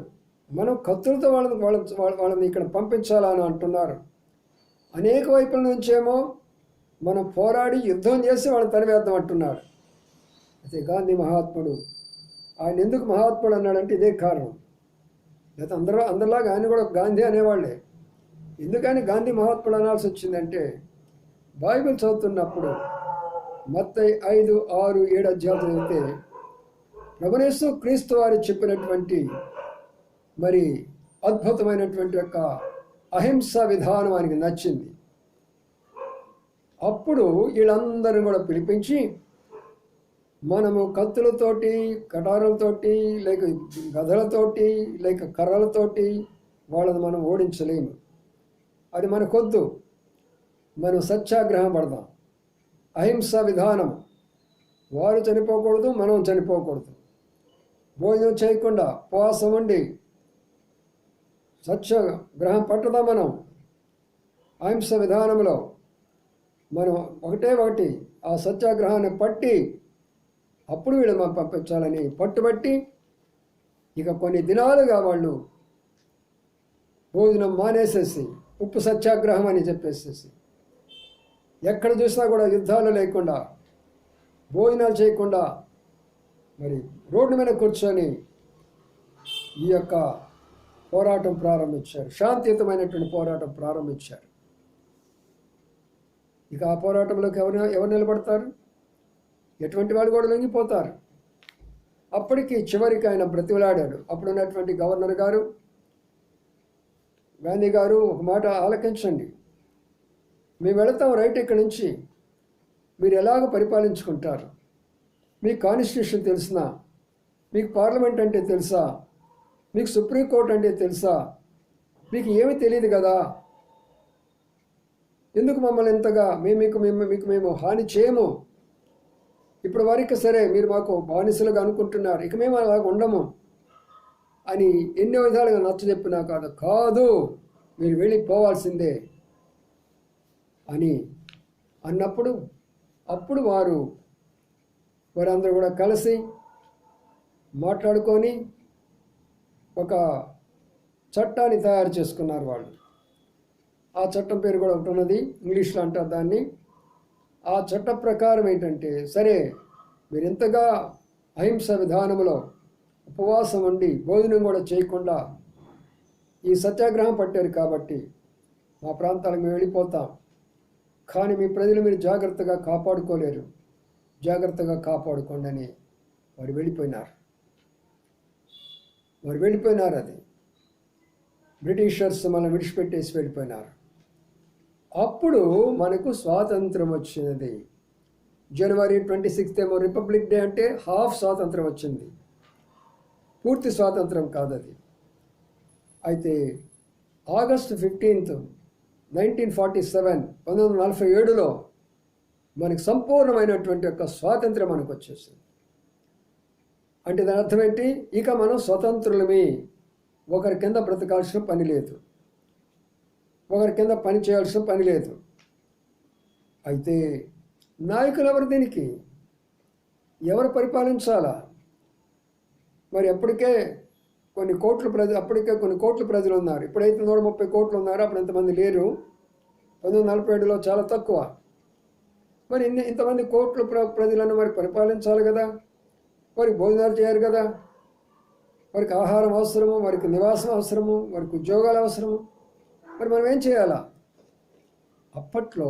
మనం కత్తులతో వాళ్ళని ఇక్కడ పంపించాలని అంటున్నారు. అనేక వైపుల నుంచేమో మనం పోరాడి యుద్ధం చేసి వాళ్ళని తరివేద్దాం అంటున్నారు. అయితే గాంధీ మహాత్ముడు, ఆయన ఎందుకు మహాత్ముడు అన్నాడంటే ఇదే కారణం. లేకపోతే అందరిలాగా ఆయన కూడా గాంధీ అనేవాళ్ళే. ఎందుకని గాంధీ మహాత్ముడు అనాల్సి వచ్చిందంటే బైబిల్ చదువుతున్నప్పుడు మత్తయి 5, 6, 7 అధ్యాయాలు చదివితే ప్రభుయేసు క్రీస్తు వారు చెప్పినటువంటి మరి అద్భుతమైనటువంటి యొక్క అహింసా విధానం ఆయనకి నచ్చింది. అప్పుడు వీళ్ళందరూ కూడా పిలిపించి మనము కత్తులతోటి, కటారులతోటి, లేక గదలతోటి, లేక కర్రలతోటి వాళ్ళని మనం ఓడించలేము. అది మనకొద్దు. మనం సత్యాగ్రహం పడదాం. అహింసా విధానం, వారు చనిపోకూడదు, మనం చనిపోకూడదు. భోజనం చేయకుండా ఉపవాసం ఉండి సత్యాగ్రహం పట్టుదాం. మనం అహింస విధానంలో మనం ఒకటి ఆ సత్యాగ్రహాన్ని పట్టి అప్పుడు వీళ్ళు మనం పంపించాలని పట్టుబట్టి ఇక కొన్ని దినాలుగా వాళ్ళు భోజనం మానేసేసి ఉప్పు సత్యాగ్రహం అని చెప్పేసేసి ఎక్కడ చూసినా కూడా యుద్ధాలు లేకుండా, భోజనాలు చేయకుండా మరి రోడ్డు మీద కూర్చొని ఈ యొక్క పోరాటం ప్రారంభించారు. శాంతియుతమైనటువంటి పోరాటం ప్రారంభించారు. ఇక ఆ పోరాటంలోకి ఎవరు నిలబడతారు? ఎటువంటి వాడు కూడా లొంగిపోతారు. అప్పటికి చివరికి ఆయన బ్రతిమలాడాడు. అప్పుడున్నటువంటి గవర్నర్ గారు, గాంధీ గారు, ఒక మాట ఆలకించండి, మేము వెళతాం రైట్ ఇక్కడి నుంచి, మీరు ఎలాగ పరిపాలించుకుంటారు? మీకు కాన్స్టిట్యూషన్ తెలిసినా, మీకు పార్లమెంట్ అంటే తెలుసా, మీకు సుప్రీంకోర్టు అంటే తెలుసా, మీకు ఏమీ తెలియదు కదా, ఎందుకు మమ్మల్ని ఎంతగా మేము హాని చేయము, ఇప్పుడు వరకు సరే మీరు మాకు బానిసలుగా అనుకుంటున్నారు, ఇక మేము అలాగ ఉండము అని ఎన్నో విధాలుగా నచ్చజెప్పినా కాదు మీరు వెళ్ళిపోవాల్సిందే అని అన్నప్పుడు అప్పుడు వారందరూ కూడా కలిసి మాట్లాడుకొని ఒక చట్టాన్ని తయారు చేసుకున్నారు వాళ్ళు. ఆ చట్టం పేరు కూడా ఒకటి ఉన్నది, ఇంగ్లీష్లో అంటారు దాన్ని. ఆ చట్ట ప్రకారం ఏంటంటే, సరే మీరు ఇంతగా అహింస విధానంలో ఉపవాసం ఉండి భోజనం కూడా చేయకుండా ఈ సత్యాగ్రహం పట్టారు కాబట్టి మా ప్రాంతాలకు మేము వెళ్ళిపోతాం, కానీ మీ ప్రజలు మీరు జాగ్రత్తగా కాపాడుకోలేరు, జాగ్రత్తగా కాపాడుకోండి అని వారు వెళ్ళిపోయినారు. అది బ్రిటిషర్స్ మనం విడిచిపెట్టేసి వెళ్ళిపోయినారు. అప్పుడు మనకు స్వాతంత్రం వచ్చినది. జనవరి 26 ఏమో రిపబ్లిక్ డే, అంటే హాఫ్ స్వాతంత్రం వచ్చింది, పూర్తి స్వాతంత్రం కాదు అది. అయితే ఆగస్టు 15, 1947, 1947లో మనకు సంపూర్ణమైనటువంటి యొక్క స్వాతంత్రం మనకు వచ్చేసింది. అంటే దాని అర్థం ఏంటి? ఇక మనం స్వతంత్రులమే, ఒకరి కింద బ్రతకాల్సిన పని లేదు, ఒకరి కింద పని చేయాల్సిన పని లేదు. అయితే నాయకులు ఎవరు? దీనికి ఎవరు పరిపాలించాలా? మరి అప్పటికే కొన్ని కోట్ల ప్రజలు ఉన్నారు. ఇప్పుడైతే 130 కోట్లు ఉన్నారు, అప్పుడు ఎంతమంది లేరు. 1947లో చాలా తక్కువ. మరి ఇంతమంది కోట్ల ప్రజలను మరి పరిపాలించాలి కదా, వారికి భోజనాలు చేయాలి కదా, వారికి ఆహారం అవసరము, వారికి నివాసం అవసరము, వారికి ఉద్యోగాలు అవసరము. మరి మనం ఏం చేయాలా? అప్పట్లో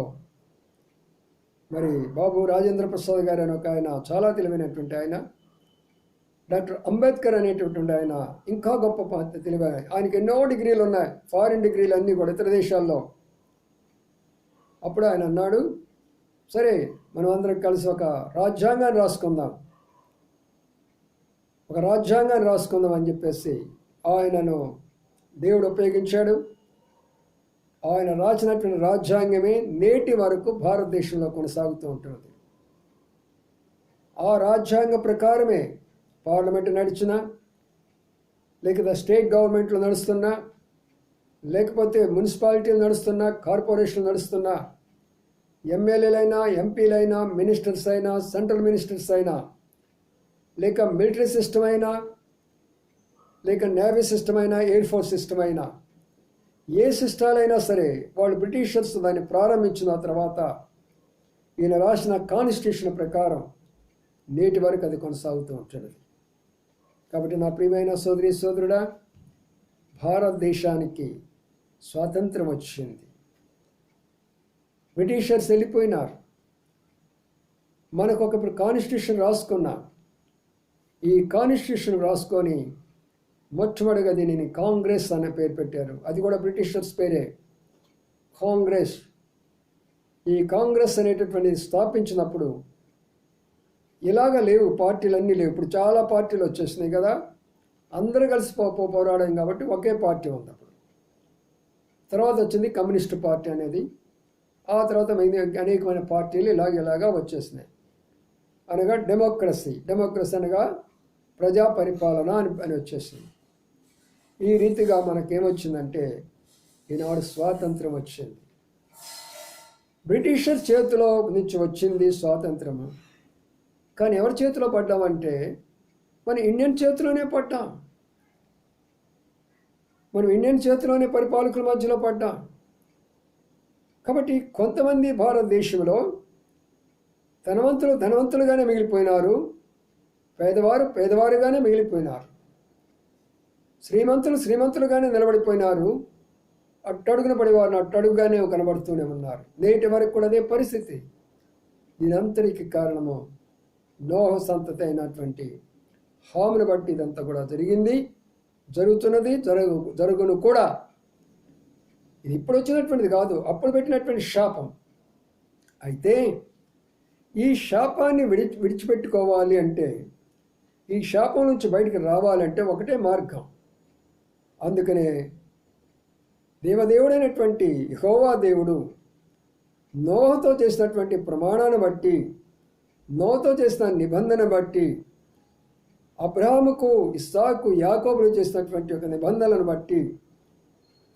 మరి బాబు రాజేంద్ర ప్రసాద్ గారు అని ఒక ఆయన, చాలా తెలివైనటువంటి ఆయన, డాక్టర్ అంబేద్కర్ అనేటటువంటి ఆయన ఇంకా గొప్ప తెలివైన, ఆయనకి ఎన్నో డిగ్రీలు ఉన్నాయి, ఫారిన్ డిగ్రీలు అన్నీ కూడా ఇతర దేశాల్లో. అప్పుడు ఆయన అన్నాడు, సరే మనం అందరం కలిసి ఒక రాజ్యాంగాన్ని రాసుకుందాం అని చెప్పేసి ఆయనను దేవుడు ఉపయోగించాడు. ఆయన రాసినటువంటి రాజ్యాంగమే నేటి వరకు భారతదేశంలో కొనసాగుతూ ఉంటుంది. ఆ రాజ్యాంగ ప్రకారమే పార్లమెంట్ నడిచినా, లేకపోతే స్టేట్ గవర్నమెంట్లు నడుస్తున్నా, లేకపోతే మున్సిపాలిటీలు నడుస్తున్నా, కార్పొరేషన్లు నడుస్తున్నా, ఎమ్మెల్యేలైనా, ఎంపీలైనా, మినిస్టర్స్ అయినా, సెంట్రల్ మినిస్టర్స్ అయినా, లేక మిలిటరీ సిస్టమ్ అయినా, లేక నేవీ సిస్టమ్ అయినా, ఎయిర్ ఫోర్స్ సిస్టమ్ అయినా, ఏ సిస్టాలైనా సరే వాళ్ళు బ్రిటిషర్స్ దాన్ని ప్రారంభించిన తర్వాత ఈయన రాసిన కాన్స్టిట్యూషన్ ప్రకారం నేటి వరకు అది కొనసాగుతూ ఉంటుంది. కాబట్టి నా ప్రియమైన సోదరి సోదరుడా, భారతదేశానికి స్వాతంత్రం వచ్చింది. బ్రిటిషర్స్ వెళ్ళిపోయినారు. మనకు ఒకప్పుడు కాన్స్టిట్యూషన్ రాసుకున్నాం. ఈ కాన్స్టిట్యూషన్ రాసుకొని మొట్టమొదటిగా దీనిని కాంగ్రెస్ అనే పేరు పెట్టారు. అది కూడా బ్రిటిషర్స్ పేరే, కాంగ్రెస్. ఈ కాంగ్రెస్ అనేటటువంటిది స్థాపించినప్పుడు ఇలాగ లేవు, పార్టీలన్నీ లేవు. ఇప్పుడు చాలా పార్టీలు వచ్చేసినాయి కదా, అందరూ కలిసి పోరాడాం కాబట్టి ఒకే పార్టీ ఉంది. అప్పుడు తర్వాత వచ్చింది కమ్యూనిస్టు పార్టీ అనేది, ఆ తర్వాత అనేకమైన పార్టీలు ఇలాగా వచ్చేసినాయి. అనగా డెమోక్రసీ అనగా ప్రజా పరిపాలన అని వచ్చేసింది. ఈ రీతిగా మనకేమొచ్చిందంటే ఈనాడు స్వాతంత్రం వచ్చింది. బ్రిటిషర్ చేతిలో నుంచి వచ్చింది స్వాతంత్రము. కానీ ఎవరి చేతిలో పడ్డామంటే మన ఇండియన్ చేతిలోనే పడ్డాం. మనం ఇండియన్ చేతిలోనే పరిపాలకుల మధ్యలో పడ్డాం. కాబట్టి కొంతమంది భారతదేశంలో ధనవంతులుగానే మిగిలిపోయినారు, పేదవారుగానే మిగిలిపోయినారు, శ్రీమంతులుగానే నిలబడిపోయినారు, అట్టడుగున పడేవారిని అట్టడుగుగానే కనబడుతూనే ఉన్నారు. నేటి వరకు కూడా అదే పరిస్థితి. దీనంతటికి కారణము నోహ సంతతి అయినటువంటి హామును బట్టి ఇదంతా కూడా జరిగింది, జరుగుతున్నది, జరుగును కూడా. ఇది ఇప్పుడు వచ్చినటువంటిది కాదు, అప్పుడు పెట్టినటువంటి శాపం. అయితే ఈ శాపాన్ని విడిచిపెట్టుకోవాలి అంటే, ఈ శాపం నుంచి బయటికి రావాలంటే ఒకటే మార్గం. అందుకనే దేవదేవుడైనటువంటి యెహోవా దేవుడు నోహతో చేసినటువంటి ప్రమాణాన్ని బట్టి, నోహతో చేసిన నిబంధన బట్టి, అబ్రహాముకు, ఇస్సాకు, యాకోబులు చేసినటువంటి ఒక నిబంధనలను బట్టి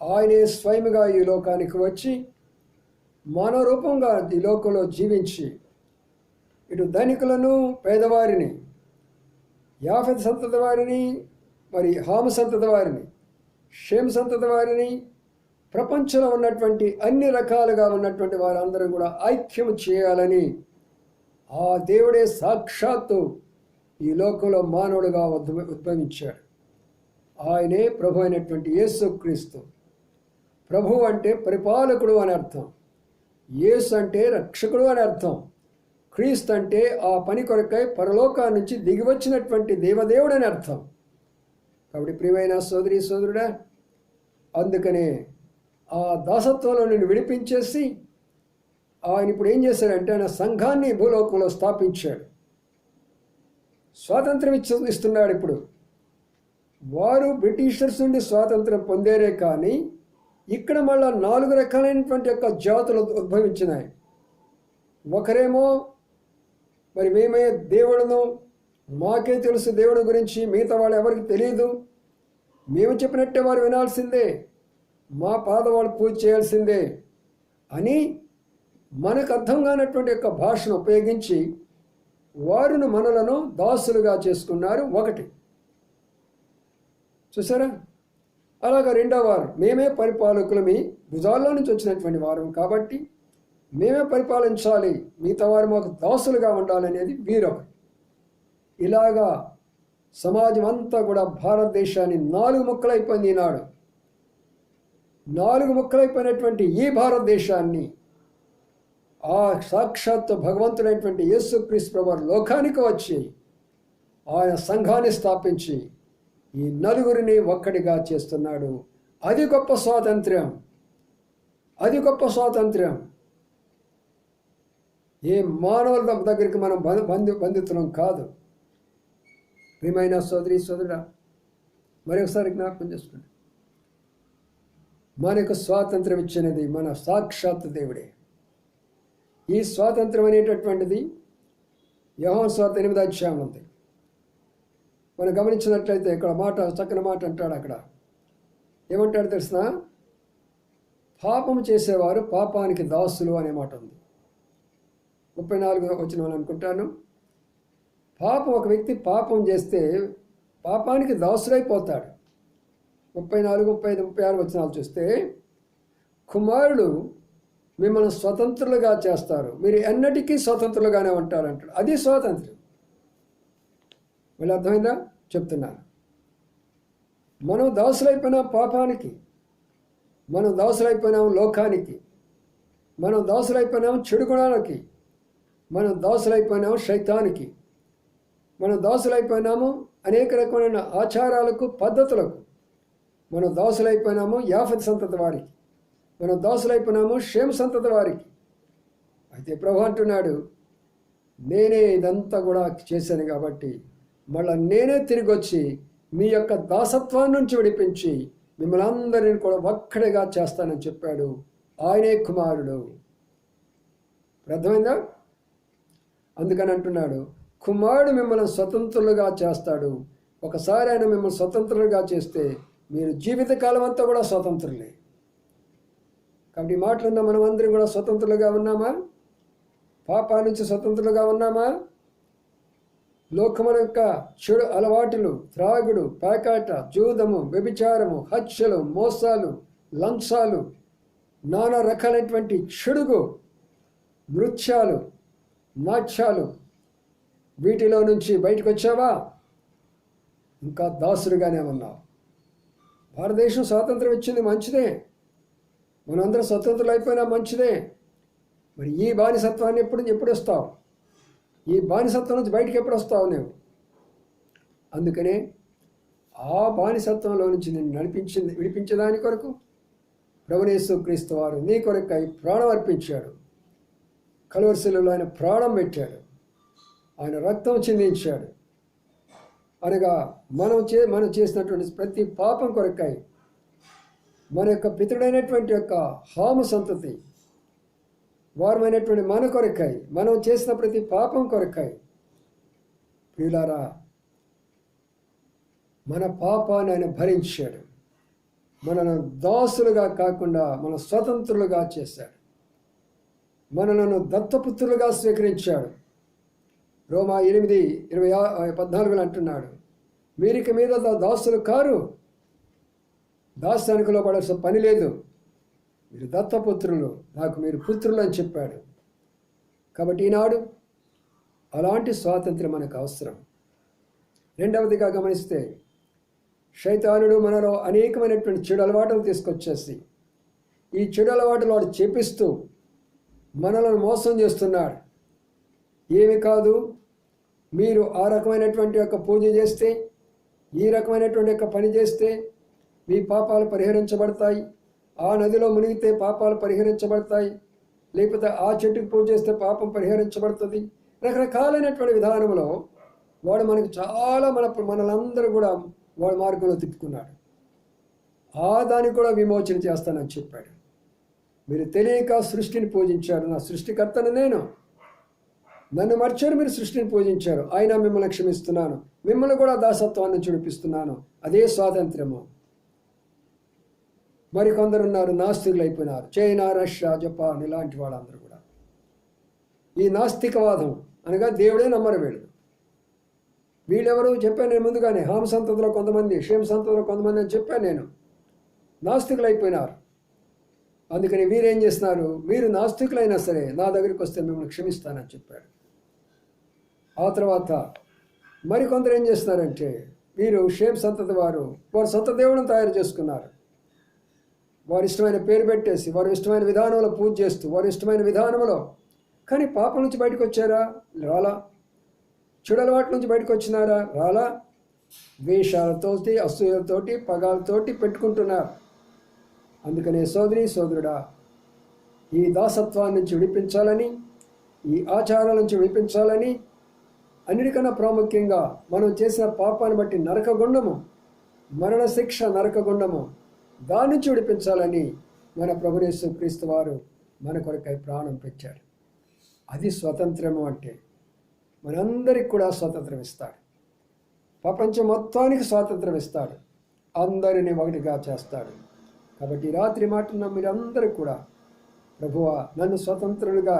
ఆయనే స్వయముగా ఈ లోకానికి వచ్చి మానవ రూపంగా ఈ లోకంలో జీవించి ఇటు ధనికులను, పేదవారిని, యాఫెత్ సంతతి వారిని, మరి హాము సంతతి వారిని, షేమ్ సంతతి వారిని, ప్రపంచంలో ఉన్నటువంటి అన్ని రకాలుగా ఉన్నటువంటి వారందరూ కూడా ఐక్యం చేయాలని ఆ దేవుడే సాక్షాత్తు ఈ లోకంలో మానవుడుగా ఉద్భవించాడు. ఆయనే ప్రభు అయినటువంటి యేసుక్రీస్తు. ప్రభు అంటే పరిపాలకుడు అని అర్థం, యేసు అంటే రక్షకుడు అని అర్థం, క్రీస్తు అంటే ఆ పని కొరకై పరలోకా నుంచి దిగివచ్చినటువంటి దేవదేవుడు అని అర్థం. కాబట్టి ప్రియమైన సోదరి సోదరుడా, అందుకనే ఆ దాసత్వంలో నిన్ను విడిపించేసి ఆయన ఇప్పుడు ఏం చేశాడంటే ఆయన సంఘాన్ని భూలోకంలో స్థాపించాడు. స్వాతంత్రం ఇస్తున్నాడు. ఇప్పుడు వారు బ్రిటిషర్స్ నుండి స్వాతంత్రం పొందేరే కానీ ఇక్కడ మళ్ళా 4 రకాలైనటువంటి యొక్క జాతులు ఉద్భవించినాయి. ఒకరేమో మరి మేమే దేవుడును, మాకే తెలుసు దేవుడి గురించి, మిగతా వాళ్ళు ఎవరికి తెలియదు, మేము చెప్పినట్టే వారు వినాల్సిందే, మా పాద వాళ్ళు పూజ చేయాల్సిందే అని మనకు అర్థం కానటువంటి యొక్క భాషను ఉపయోగించి వారును మనలను దాసులుగా చేసుకున్నారు. ఒకటి చూసారా? అలాగా రెండో వారు మేమే పరిపాలకులమి, భుజాల్లో నుంచి వచ్చినటువంటి వారు కాబట్టి మేమే పరిపాలించాలి, మిగతా వారు మాకు దాసులుగా ఉండాలనేది వీరొకరు. ఇలాగా సమాజం అంతా కూడా భారతదేశాన్ని 4 ముక్కలైపోయింది. ఈనాడు 4 ముక్కలైపోయినటువంటి ఈ భారతదేశాన్ని ఆ సాక్షాత్ భగవంతుడైనటువంటి యేసుక్రీస్తు ప్రభువారు లోకానికి వచ్చి ఆయన సంఘాన్ని స్థాపించి ఈ నలుగురిని ఒక్కడిగా చేస్తున్నాడు. అది గొప్ప స్వాతంత్ర్యం, అది గొప్ప స్వాతంత్ర్యం. ఏ మానవుల దగ్గరికి మనం బంధితులం కాదు. ప్రియమైన సోదరి సోదరుడా, మరొకసారి జ్ఞాపకం చేసుకోండి, మనకు స్వాతంత్రం ఇచ్చినది మన సాక్షాత్ దేవుడే. ఈ స్వాతంత్రం అనేటటువంటిది యోహాను సువార్త 8వ అధ్యాయం ఉంది. మనం గమనించినట్లయితే ఇక్కడ మాట, చక్కని మాట అంటాడు. అక్కడ ఏమంటాడు తెలిసిన, పాపం చేసేవారు పాపానికి దాసులు అనే మాట ఉంది. 34వ వచనం అనుకుంటాను. ఒక వ్యక్తి పాపం చేస్తే పాపానికి దాసుడైపోతాడు. 34, 35, 36 వచనాలు చూస్తే, కుమారుడు మిమ్మల్ని స్వతంత్రులుగా చేస్తారు, మీరు ఎన్నటికీ స్వతంత్రులుగానే ఉంటారు అంటాడు. అది స్వాతంత్ర్యం. మళ్ళీ అర్థమైందా? చెప్తున్నాను. మనం దాసులైపోయినాం పాపానికి, మనం దాసులైపోయినాం లోకానికి, మనం దాసులైపోయినాం చెడు గుణాలకి, మనం దాసులైపోయినాం శైతానికి, మనం దాసులైపోయినాము అనేక రకమైన ఆచారాలకు, పద్ధతులకు. మనం దాసులైపోయినాము యాఫత్ సంతతి వారికి, మనం దాసులైపోయినాము షేమ్ సంతతి వారికి. అయితే ప్రభు అంటున్నాడు, నేనే ఇదంతా కూడా చేశాను కాబట్టి మళ్ళీ నేనే తిరిగి వచ్చి మీ యొక్క దాసత్వాన్ని నుంచి విడిపించి మిమ్మల్ని అందరినీ కూడా ఒక్కడిగా చేస్తానని చెప్పాడు. ఆయనే కుమారుడు. అర్థమైందా? అందుకని అంటున్నాడు, కుమారుడు మిమ్మల్ని స్వతంత్రులుగా చేస్తాడు. ఒకసారి ఆయన మిమ్మల్ని స్వతంత్రులుగా చేస్తే మీరు జీవితకాలం అంతా కూడా స్వతంత్రులే. కాబట్టి ఈ మాటలున్న మనం అందరం కూడా స్వతంత్రులుగా ఉన్నామా? పాపా నుంచి స్వతంత్రులుగా ఉన్నామా? లోకముల యొక్క చెడు అలవాటులు, త్రాగుడు, పేకాట, జూదము, వ్యభిచారము, హత్యలు, మోసాలు, లంచాలు, నానా రకాలైనటువంటి చెడుగు, నృత్యాలు, నాట్యాలు, వీటిలో నుంచి బయటకు వచ్చావా? ఇంకా దాసుడుగానే ఉన్నావు. భారతదేశం స్వాతంత్రం ఇచ్చింది, మంచిదే. మనందరం స్వతంత్రులు అయిపోయినా మంచిదే. మరి ఈ బానిసత్వాన్ని ఎప్పుడు వస్తావు? ఈ బానిసత్వం నుంచి బయటికి ఎప్పుడు వస్తావు నువ్వు? అందుకనే ఆ బానిసత్వంలో నుంచి నేను విడిపించదాని కొరకు ప్రభువైన యేసుక్రీస్తు వారు నీ కొరకై ప్రాణం అర్పించాడు. కలువరి శిలువలో ఆయన ప్రాణం పెట్టాడు, ఆయన రక్తం చిందించాడు. అనగా మనం చేసినటువంటి ప్రతి పాపం కొరకై, మన యొక్క పితృడైనటువంటి యొక్క హాము సంతతి వారమైనటువంటి మన కొరకై, మనం చేసిన ప్రతి పాపం కొరకై, ప్రియులారా, మన పాపాన్ని ఆయన భరించాడు. మనను దాసులుగా కాకుండా మన స్వతంత్రులుగా చేశాడు. మనలను దత్తపుత్రులుగా స్వీకరించాడు. రోమా 8:14 అంటున్నాడు, మీరిక మీద దాసులు కారు, దాస్యానికి లోపడాల్సిన పని లేదు, మీరు దత్తపుత్రులు, నాకు మీరు పుత్రులు అని చెప్పాడు. కాబట్టి ఈనాడు అలాంటి స్వాతంత్ర్యం మనకు అవసరం. రెండవదిగా గమనిస్తే, శైతానుడు మనలో అనేకమైనటువంటి చెడు అలవాటులు తీసుకొచ్చేసి ఈ చెడు అలవాటులు వాడు చేపిస్తూ మనలను మోసం చేస్తున్నాడు. ఏమి కాదు, మీరు ఆ రకమైనటువంటి యొక్క పూజ చేస్తే, ఈ రకమైనటువంటి యొక్క పని చేస్తే మీ పాపాలు పరిహరించబడతాయి, ఆ నదిలో మునిగితే పాపాలు పరిహరించబడతాయి, లేకపోతే ఆ చెట్టుకు పూజ చేస్తే పాపం పరిహరించబడుతుంది. రకరకాలైనటువంటి విధానంలో వాడు మనకు చాలా మనలందరూ కూడా వాడు మార్గంలో తిప్పుకున్నాడు. ఆ దానికి కూడా విమోచన చేస్తానని చెప్పాడు. మీరు తెలియక సృష్టిని పూజించారు, నా సృష్టికర్తను నేను, నన్ను మర్చారు, మీరు సృష్టిని పూజించారు, అయినా మిమ్మల్ని క్షమిస్తున్నాను, మిమ్మల్ని కూడా దాసత్వాన్ని చూపిస్తున్నాను. అదే స్వాతంత్ర్యము. మరికొందరు ఉన్నారు, నాస్తికులు అయిపోయినారు. చైనా, రష్యా, జపాన్ ఇలాంటి వాళ్ళందరూ కూడా ఈ నాస్తికవాదం అనగా దేవుడే నమ్మరు వీళ్ళెవరు చెప్పాను నేను ముందుగానే. హామ సంతతిలో కొంతమంది, షేమ్ సంతతిలో కొంతమంది అని చెప్పాను నేను. నాస్తికులు అయిపోయినారు. అందుకని వీరేం చేస్తున్నారు, మీరు నాస్తికులైనా సరే నా దగ్గరికి వస్తే మిమ్మల్ని క్షమిస్తానని చెప్పాడు. ఆ తర్వాత మరికొందరు ఏం చేస్తున్నారంటే, వీరు షేమ్ సంతతి వారు సొంత దేవుడిని తయారు చేసుకున్నారు. వారి ఇష్టమైన పేరు పెట్టేసి, వారి ఇష్టమైన విధానంలో పూజ చేస్తూ, వారి ఇష్టమైన విధానంలో కానీ పాపం నుంచి బయటకు వచ్చారా? రాలా. చెడు అలవాట్ల నుంచి బయటకు వచ్చినారా? రాలా. ద్వేషాలతోటి, అసూయలతోటి, పగాలతోటి పెట్టుకుంటున్నారు. అందుకనే సోదరి సోదరుడా, ఈ దాసత్వాన్ని నుంచి విడిపించాలని, ఈ ఆచారాల నుంచి విడిపించాలని, అన్నిటికన్నా ప్రాముఖ్యంగా మనం చేసిన పాపాన్ని బట్టి నరకగుండము, మరణశిక్ష నరకగుండము, దాని నుంచి విడిపించాలని మన ప్రభువు యేసు క్రీస్తు వారు మన కొరకై ప్రాణం పెట్టారు. అది స్వతంత్రము అంటే. మనందరికి కూడా స్వాతంత్రం ఇస్తాడు. ప్రపంచం మొత్తానికి స్వాతంత్రం ఇస్తాడు. అందరినీ ఒకటిగా చేస్తాడు. కాబట్టి రాత్రి మాటన్న మీరందరూ కూడా, ప్రభువా నన్ను స్వతంత్రులుగా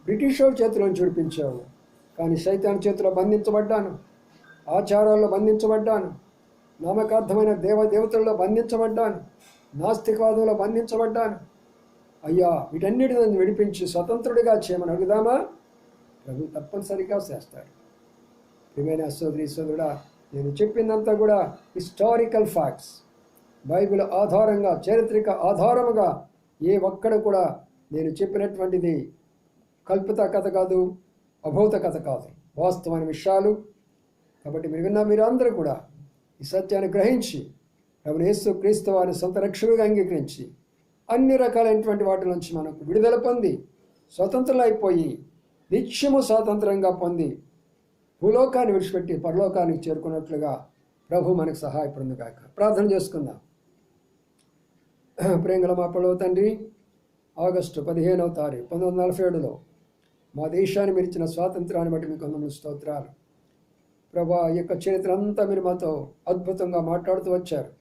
బ్రిటిష్ వాళ్ళ చేతిలో విడిపించావు, కానీ సైతాన్ చేతిలో బంధించబడ్డాను, ఆచారాల్లో బంధించబడ్డాను, నామకార్థమైన దేవతల్లో బంధించబడ్డాను, నాస్తికవాదంలో బంధించబడ్డాను. అయ్యా వీటన్నిటి నన్ను విడిపించి స్వతంత్రుడిగా చేయమని అడుగుదామా? ప్రభు తప్పనిసరిగా చేస్తాడు. ప్రియమైన సోదరి సోదరుడా, నేను చెప్పిందంతా కూడా హిస్టారికల్ ఫ్యాక్ట్స్, బైబిల్ ఆధారంగా, చారిత్రక ఆధారముగా ఏ ఒక్కడ కూడా నేను చెప్పినటువంటిది కల్పిత కథ కాదు, అభౌత కథ కాదు, వాస్తవమైన విషయాలు. కాబట్టి మీరు అందరూ కూడా ఈ సత్యాన్ని గ్రహించి ప్రభువు యేసు క్రీస్తు వారిని సొంత రక్షకుడిగా అంగీకరించి అన్ని రకాలైనటువంటి వాటి నుంచి మనకు విడుదల పొంది స్వతంత్రులు అయిపోయి నిత్యము స్వాతంత్రంగా పొంది భూలోకాన్ని విడిచిపెట్టి పరలోకానికి చేరుకున్నట్లుగా ప్రభు మనకు సహాయపడునుగాక. ప్రార్థన చేసుకుందాం. ప్రేంగల మా పడవ తండ్రి, ఆగస్టు 15వ తారీఖు 1947లో మా దేశాన్ని మీరు ఇచ్చిన స్వాతంత్రాన్ని బట్టి మీకు వందనాలు, స్తోత్రాలు. ప్రభా, ఈ యొక్క చరిత్ర అంతా మీరు మాతో అద్భుతంగా మాట్లాడుతూ వచ్చారు.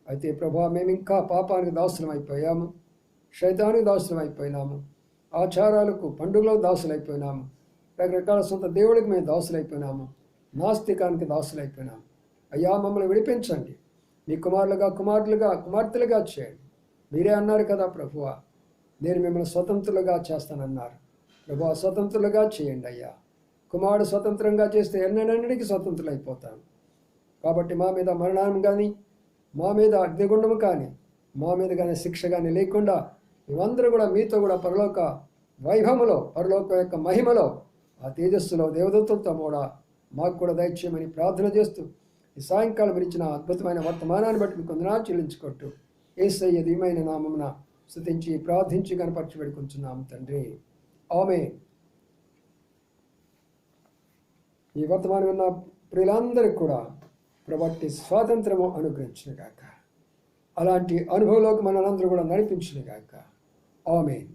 అయితే ప్రభా, మేము ఇంకా పాపానికి దాసులం అయిపోయాము, శైతానికి దాసులం అయిపోయినాము, ఆచారాలకు పండుగలకు దాసులైపోయినాము, రకరకాల సొంత దేవుడికి మేము దాసులైపోయినాము, నాస్తికానికి దాసులైపోయినాము. అయ్యా మమ్మల్ని విడిపించండి, మీ కుమార్తెలుగా చేయండి. మీరే అన్నారు కదా ప్రభువా, నేను మిమ్మల్ని స్వతంత్రులుగా చేస్తానన్నారు. ప్రభువా, స్వతంత్రులుగా చేయండి అయ్యా. కుమారుడు స్వతంత్రంగా చేస్తే ఎన్నడన్నిటికీ స్వతంత్రులు అయిపోతాను. కాబట్టి మా మీద మరణం కానీ, మా మీద అగ్నిగుండము కానీ, మా మీద కానీ శిక్ష కానీ లేకుండా మేమందరూ కూడా మీతో కూడా పరలోక వైభవములో, పరలోక యొక్క మహిమలో, ఆ తేజస్సులో దేవదూతలతో కూడా మాకు కూడా దయచేయమని ప్రార్థన చేస్తూ ఈ సాయంకాలం ఇచ్చిన అద్భుతమైన వర్తమానాన్ని బట్టి మీకు వందనాలు చెల్లించుకుంటూ యేసయ్య దివ్యమైన నామమున స్తుతించి ప్రార్థించి కనపరచి పెడుకుంటున్నాము తండ్రి. ఆమేన్. ఈ వర్తమానం ఉన్న ప్రియులందరికీ కూడా ప్రభు స్వాతంత్రము అనుగ్రహించును గాక. అలాంటి అనుభవంలోకి మనందరూ కూడా నడిపించును గాక. ఆమేన్.